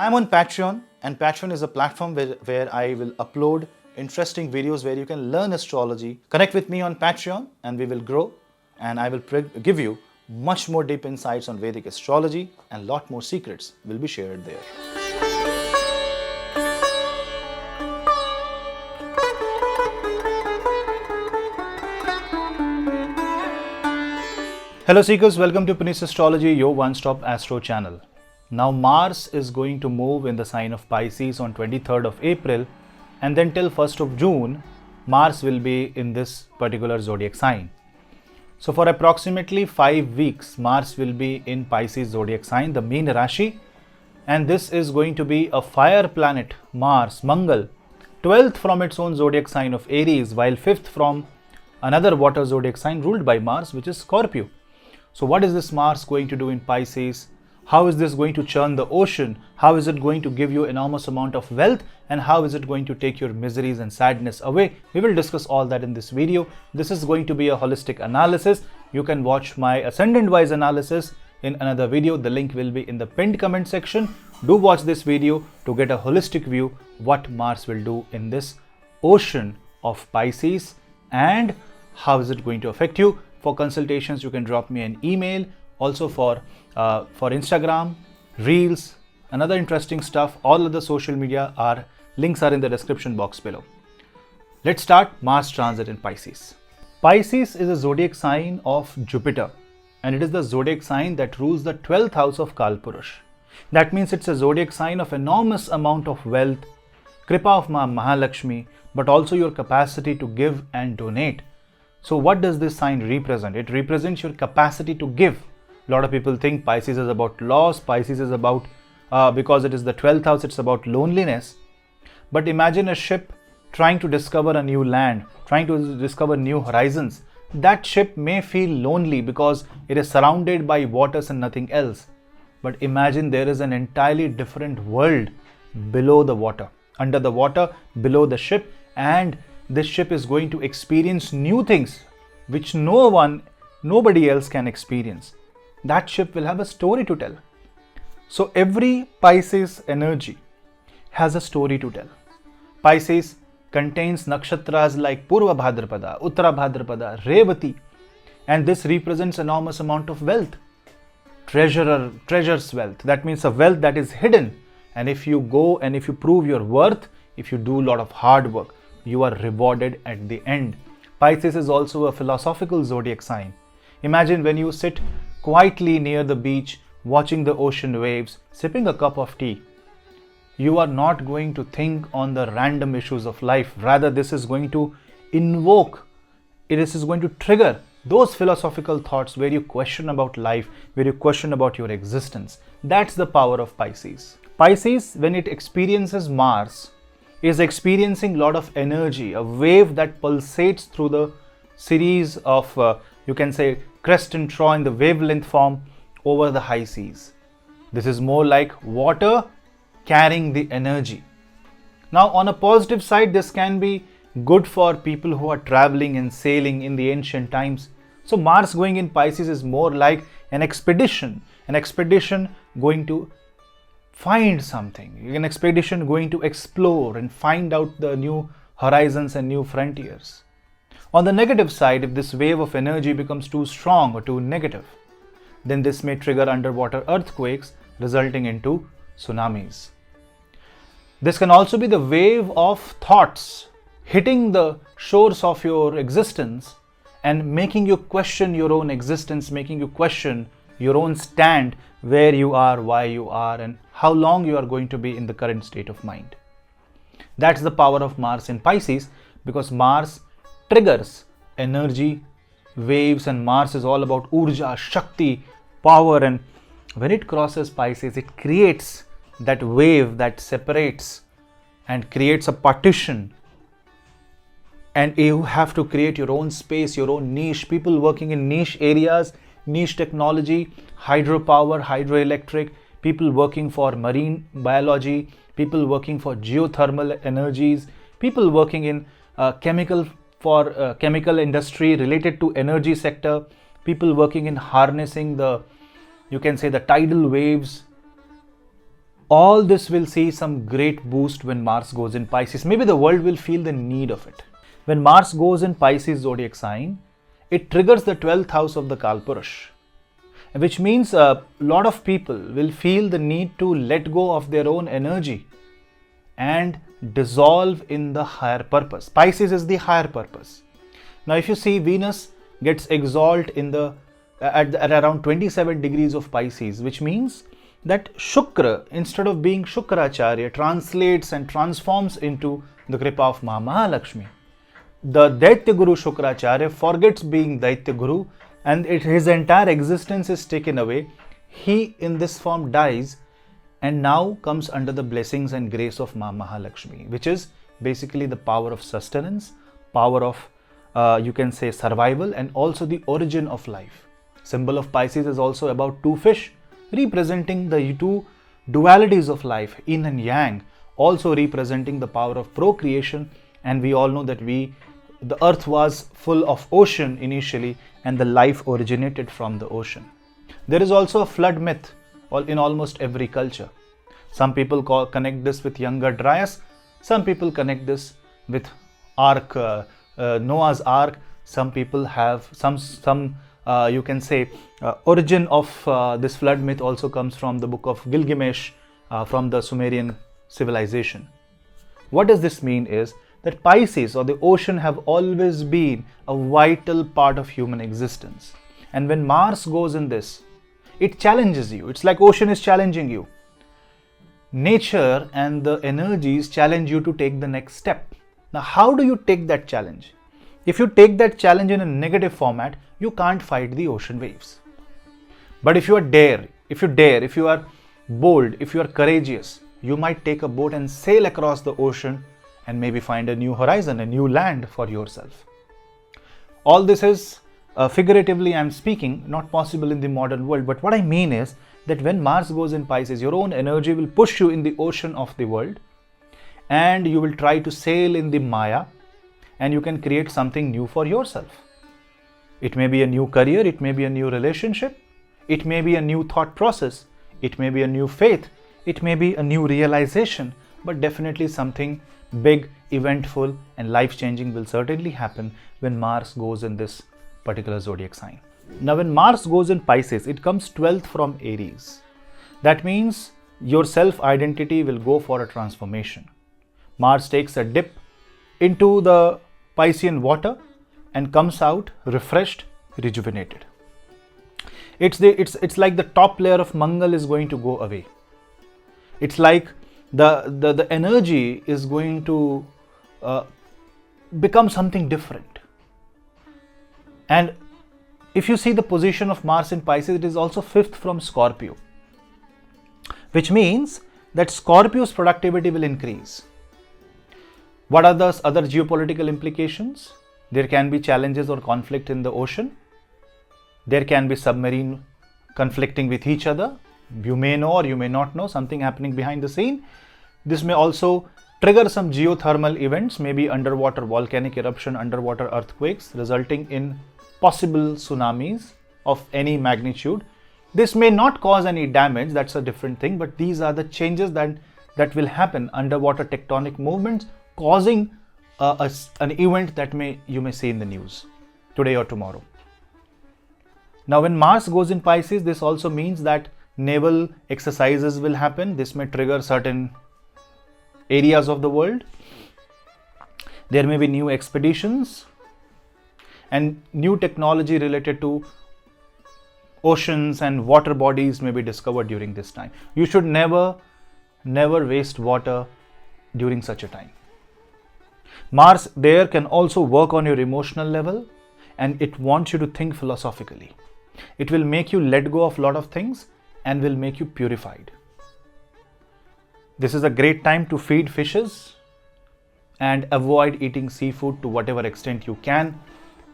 I'm on Patreon, and Patreon is a platform where I will upload interesting videos where you can learn astrology. Connect with me on Patreon and we will grow, and I will give you much more deep insights on Vedic astrology, and lot more secrets will be shared there. Hello Seekers, welcome to Punneits Astrology, your one-stop astro channel. Now Mars is going to move in the sign of Pisces on 23rd of April, and then till 1st of June, Mars will be in this particular zodiac sign. So for approximately 5 weeks, Mars will be in Pisces zodiac sign, the Meena Rashi, and this is going to be a fire planet, Mars, Mangal, 12th from its own zodiac sign of Aries, while 5th from another water zodiac sign ruled by Mars, which is Scorpio. So what is this Mars going to do in Pisces? How is this going to churn the ocean? How is it going to give you enormous amount of wealth? And how is it going to take your miseries and sadness away? We will discuss all that in this video. This is going to be a holistic analysis. You can watch my ascendant-wise analysis in another video. The link will be in the pinned comment section. Do watch this video to get a holistic view what Mars will do in this ocean of Pisces and how is it going to affect you. For consultations, you can drop me an email. Also for Instagram, Reels, and other interesting stuff, all of the social media links are in the description box below. Let's start Mars transit in Pisces. Pisces is a zodiac sign of Jupiter, and it is the zodiac sign that rules the 12th house of Kalpurush. That means it's a zodiac sign of enormous amount of wealth, Kripa of Mahalakshmi, but also your capacity to give and donate. So what does this sign represent? It represents your capacity to give. A lot of people think Pisces is about loss, Pisces is about, because it is the 12th house, it's about loneliness. But imagine a ship trying to discover a new land, trying to discover new horizons. That ship may feel lonely because it is surrounded by waters and nothing else. But imagine there is an entirely different world below the water, under the water, below the ship, and this ship is going to experience new things which nobody else can experience. That ship will have a story to tell. So every Pisces energy has a story to tell. Pisces contains nakshatras like Purva Bhadrapada, Uttara Bhadrapada, Revati, and this represents enormous amount of wealth. Treasures wealth. That means a wealth that is hidden. And if you go and if you prove your worth, if you do a lot of hard work, you are rewarded at the end. Pisces is also a philosophical zodiac sign. Imagine when you sit quietly near the beach, watching the ocean waves, sipping a cup of tea. You are not going to think on the random issues of life. Rather, this is going to this is going to trigger those philosophical thoughts where you question about life, where you question about your existence. That's the power of Pisces. Pisces, when it experiences Mars, is experiencing a lot of energy, a wave that pulsates through the series of, you can say, crest and trough in the wavelength form over the high seas. This is more like water carrying the energy. Now, on a positive side, this can be good for people who are traveling and sailing in the ancient times. So Mars going in Pisces is more like an expedition going to find something, an expedition going to explore and find out the new horizons and new frontiers. On the negative side, if this wave of energy becomes too strong or too negative, then this may trigger underwater earthquakes, resulting into tsunamis. This can also be the wave of thoughts hitting the shores of your existence and making you question your own existence, making you question your own stand, where you are, why you are, and how long you are going to be in the current state of mind. That's the power of Mars in Pisces, because Mars triggers energy, waves, and Mars is all about Urja, Shakti, power, and when it crosses Pisces, it creates that wave that separates and creates a partition, and you have to create your own space, your own niche. People working in niche areas, niche technology, hydropower, hydroelectric, people working for marine biology, people working for geothermal energies, people working in chemical industry related to energy sector, people working in harnessing the, you can say, the tidal waves, All this will see some great boost when Mars goes in Pisces. Maybe the world will feel the need of it. When Mars goes in Pisces zodiac sign, it triggers the 12th house of the Kalpurush, which means a lot of people will feel the need to let go of their own energy and dissolve in the higher purpose. Pisces is the higher purpose. Now, if you see, Venus gets exalted in the at around 27 degrees of Pisces, which means that Shukra, instead of being Shukracharya, translates and transforms into the Kripa of Mahalakshmi. The Daitya Guru Shukracharya forgets being Daitya Guru, and his entire existence is taken away. He in this form dies and now comes under the blessings and grace of Mahalakshmi, which is basically the power of sustenance, power of you can say survival, and also the origin of life. Symbol of Pisces is also about two fish, representing the two dualities of life, yin and yang, also representing the power of procreation. And we all know that the earth was full of ocean initially, and the life originated from the ocean. There is also a flood myth in almost every culture. Some people connect this with younger Dryas, some people connect this with Noah's Ark. Some people have you can say origin of this flood myth also comes from the book of Gilgamesh, from the Sumerian civilization. What does this mean is that Pisces or the ocean have always been a vital part of human existence. And when Mars goes in this, it challenges you. It's like ocean is challenging you. Nature and the energies challenge you to take the next step. Now, how do you take that challenge? If you take that challenge in a negative format, you can't fight the ocean waves. But if you are if you are bold, if you are courageous, you might take a boat and sail across the ocean and maybe find a new horizon, a new land for yourself. All this is figuratively I'm speaking, not possible in the modern world. But what I mean is that when Mars goes in Pisces, your own energy will push you in the ocean of the world, and you will try to sail in the Maya, and you can create something new for yourself. It may be a new career, it may be a new relationship, it may be a new thought process, it may be a new faith, it may be a new realization, but definitely something big, eventful and life-changing will certainly happen when Mars goes in this particular zodiac sign. Now, when Mars goes in Pisces, it comes 12th from Aries. That means your self-identity will go for a transformation. Mars takes a dip into the Piscean water and comes out refreshed, rejuvenated. It's like the top layer of Mangal is going to go away. It's like the energy is going to become something different. And if you see the position of Mars in Pisces, it is also 5th from Scorpio, which means that Scorpio's productivity will increase. What are the other geopolitical implications? There can be challenges or conflict in the ocean. There can be submarine conflicting with each other. You may know or you may not know something happening behind the scene. This may also trigger some geothermal events, maybe underwater volcanic eruption, underwater earthquakes, resulting in possible tsunamis of any magnitude. This may not cause any damage, that's a different thing, but these are the changes that will happen, underwater tectonic movements causing an event that you may see in the news today or tomorrow. Now, when Mars goes in Pisces, this also means that naval exercises will happen. This may trigger certain areas of the world. There may be new expeditions and new technology related to oceans and water bodies may be discovered during this time. You should never waste water during such a time. Mars there can also work on your emotional level, and it wants you to think philosophically. It will make you let go of a lot of things and will make you purified. This is a great time to feed fishes and avoid eating seafood to whatever extent you can.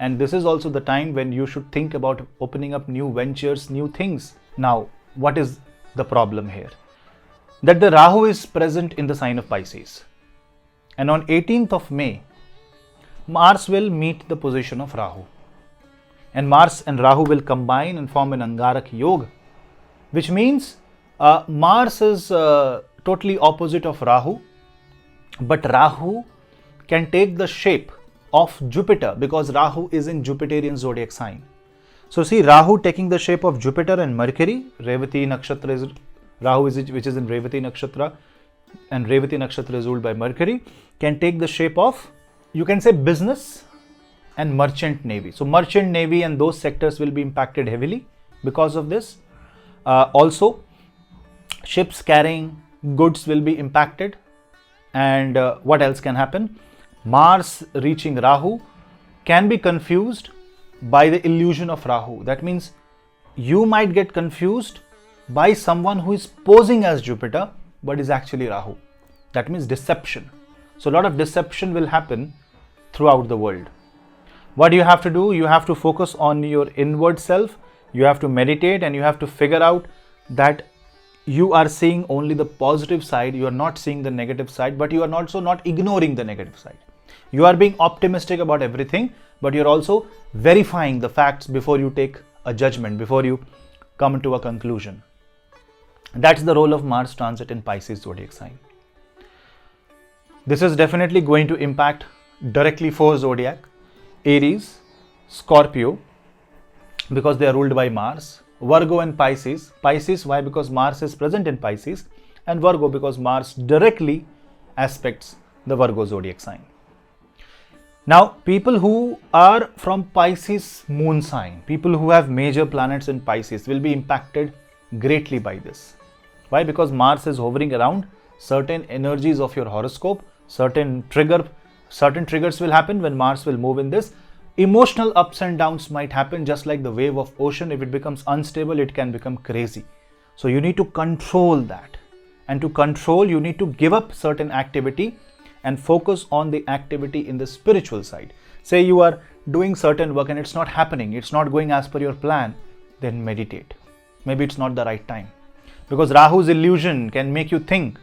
And this is also the time when you should think about opening up new ventures, new things. Now, what is the problem here? That the Rahu is present in the sign of Pisces. And on 18th of May, Mars will meet the position of Rahu. And Mars and Rahu will combine and form an Angarak Yoga, which means Mars is totally opposite of Rahu, but Rahu can take the shape of Jupiter because Rahu is in Jupiterian zodiac sign. So see, Rahu taking the shape of Jupiter and Mercury, Revati Nakshatra is Rahu, which is in Revati Nakshatra, and Revati Nakshatra is ruled by Mercury, can take the shape of, you can say, business and merchant navy. So merchant navy and those sectors will be impacted heavily because of this. Also, ships carrying goods will be impacted. And what else can happen? Mars reaching Rahu can be confused by the illusion of Rahu. That means you might get confused by someone who is posing as Jupiter but is actually Rahu. That means deception. So a lot of deception will happen throughout the world. What do you have to do? You have to focus on your inward self. You have to meditate and you have to figure out that you are seeing only the positive side. You are not seeing the negative side, but you are also not ignoring the negative side. You are being optimistic about everything, but you're also verifying the facts before you take a judgment, before you come to a conclusion. That's the role of Mars transit in Pisces zodiac sign. This is definitely going to impact directly 4 zodiac: Aries, Scorpio, because they are ruled by Mars, Virgo and Pisces. Pisces, why? Because Mars is present in Pisces, and Virgo because Mars directly aspects the Virgo zodiac sign. Now, people who are from Pisces moon sign, people who have major planets in Pisces will be impacted greatly by this. Why? Because Mars is hovering around certain energies of your horoscope, certain triggers will happen when Mars will move in this. Emotional ups and downs might happen just like the wave of ocean. If it becomes unstable, it can become crazy. So you need to control that. And to control, you need to give up certain activity and focus on the activity in the spiritual side. Say you are doing certain work and it's not happening, it's not going as per your plan, then meditate. Maybe it's not the right time. Because Rahu's illusion can make you think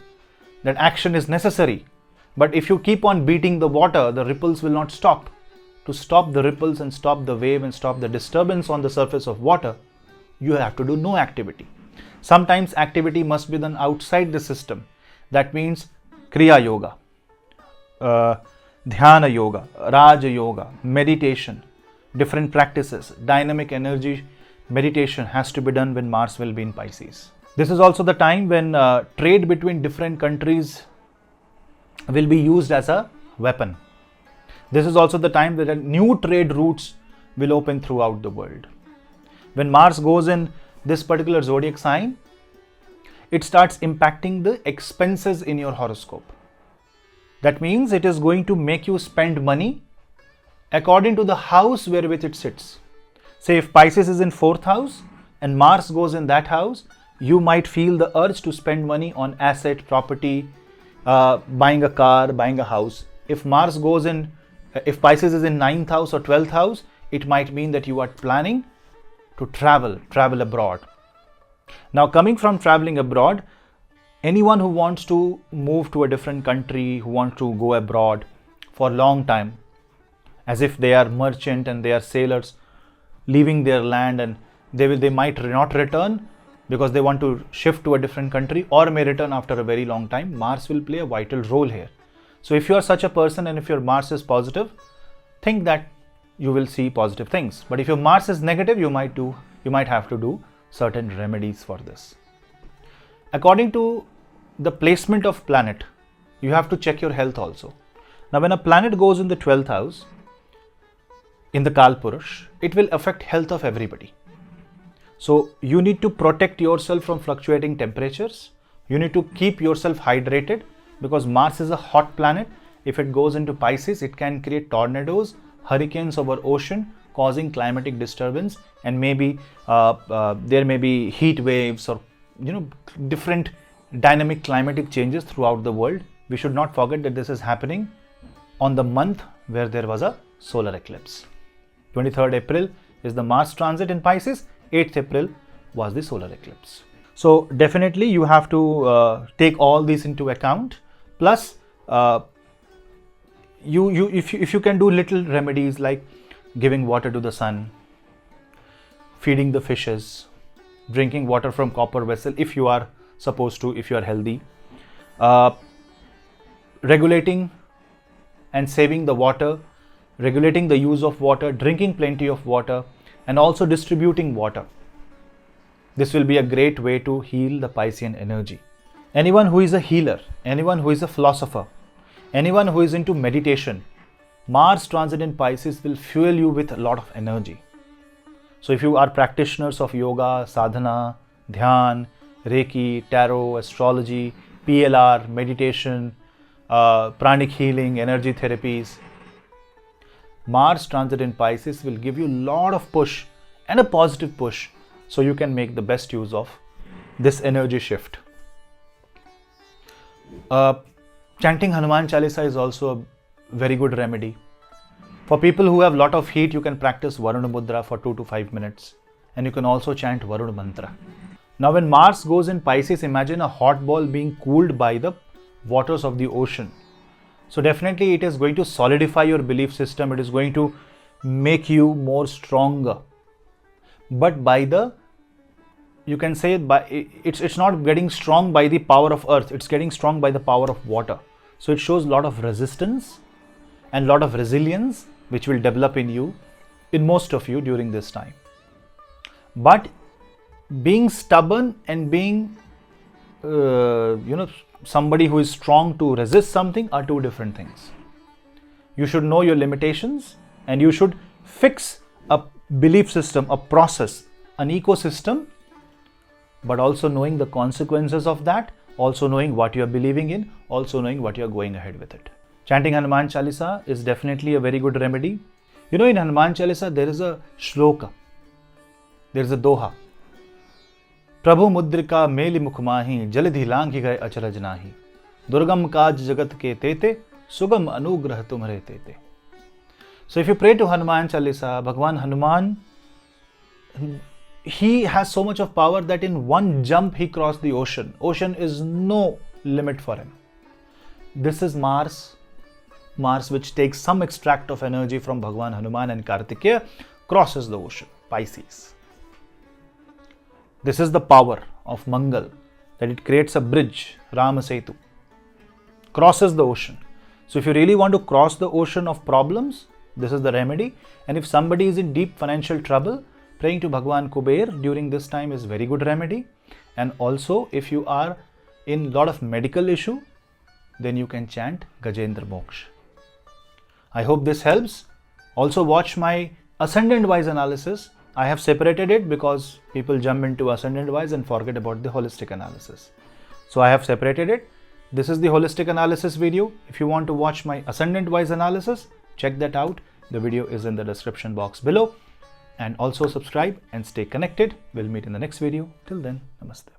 that action is necessary. But if you keep on beating the water, the ripples will not stop. To stop the ripples and stop the wave and stop the disturbance on the surface of water, you have to do no activity. Sometimes activity must be done outside the system. That means Kriya Yoga, Dhyana Yoga, Raja Yoga, meditation, different practices, dynamic energy meditation has to be done when Mars will be in Pisces. This is also the time when trade between different countries will be used as a weapon. This is also the time that new trade routes will open throughout the world. When Mars goes in this particular zodiac sign, it starts impacting the expenses in your horoscope. That means it is going to make you spend money according to the house wherewith it sits. Say if Pisces is in 4th house and Mars goes in that house, you might feel the urge to spend money on asset, property, buying a car, buying a house. If Pisces is in 9th house or 12th house, it might mean that you are planning to travel abroad. Now, coming from traveling abroad, anyone who wants to move to a different country, who wants to go abroad for a long time, as if they are merchant and they are sailors leaving their land, and they might not return because they want to shift to a different country, or may return after a very long time, Mars will play a vital role here. So if you are such a person and if your Mars is positive, think that you will see positive things. But if your Mars is negative, you might have to do certain remedies for this. According to the placement of planet, you have to check your health also. Now, when a planet goes in the 12th house, in the Kalpurush, it will affect health of everybody. So you need to protect yourself from fluctuating temperatures. You need to keep yourself hydrated because Mars is a hot planet. If it goes into Pisces, it can create tornadoes, hurricanes over ocean, causing climatic disturbance, and maybe there may be heat waves or different dynamic climatic changes throughout the world. We should not forget that this is happening on the month where there was a solar eclipse. 23rd April is the Mars transit in Pisces. 8th April was the solar eclipse. So definitely you have to take all these into account. Plus, if you can do little remedies like giving water to the sun, feeding the fishes, drinking water from copper vessel if you are supposed to if you are healthy. Regulating and saving the water, regulating the use of water, drinking plenty of water, and also distributing water. This will be a great way to heal the Piscean energy. Anyone who is a healer, anyone who is a philosopher, anyone who is into meditation, Mars transit in Pisces will fuel you with a lot of energy. So if you are practitioners of yoga, sadhana, dhyan, Reiki, tarot, astrology, PLR, meditation, pranic healing, energy therapies, Mars transit in Pisces will give you a lot of push and a positive push, so you can make the best use of this energy shift. Chanting Hanuman Chalisa is also a very good remedy. For people who have lot of heat, you can practice Varuna Mudra for 2 to 5 minutes, and you can also chant Varuna Mantra. Now when Mars goes in Pisces, imagine a hot ball being cooled by the waters of the ocean. So definitely it is going to solidify your belief system, it is going to make you more stronger. But you can say it's not getting strong by the power of earth, it's getting strong by the power of water. So it shows a lot of resistance and a lot of resilience which will develop in you, in most of you during this time. But being stubborn and being somebody who is strong to resist something are two different things. You should know your limitations and you should fix a belief system, a process, an ecosystem, but also knowing the consequences of that, also knowing what you are believing in, also knowing what you are going ahead with it. Chanting Hanuman Chalisa is definitely a very good remedy. You know, in Hanuman Chalisa there is a shloka, there is a doha. Prabhu mudrika meli mukhmahi jalidhi langhi gaye acharaj nahi durgam kaj jagat ke tete sugam anugrah tumhare tete. So if you pray to Hanuman Chalisa, Bhagwan Hanuman, he has so much of power that in one jump he crossed the ocean. Ocean is no limit for him. This is Mars which takes some extract of energy from Bhagwan Hanuman and Kartikeya, crosses the ocean, Pisces. This is the power of Mangal, that it creates a bridge, Rama Setu, crosses the ocean. So if you really want to cross the ocean of problems, this is the remedy. And if somebody is in deep financial trouble, praying to Bhagwan Kuber during this time is very good remedy. And also if you are in lot of medical issue, then you can chant Gajendra Moksha. I hope this helps. Also watch my ascendant wise analysis. I have separated it because people jump into ascendant wise and forget about the holistic analysis. So I have separated it. This is the holistic analysis video. If you want to watch my ascendant wise analysis, check that out. The video is in the description box below. And also subscribe and stay connected. We'll meet in the next video. Till then, namaste.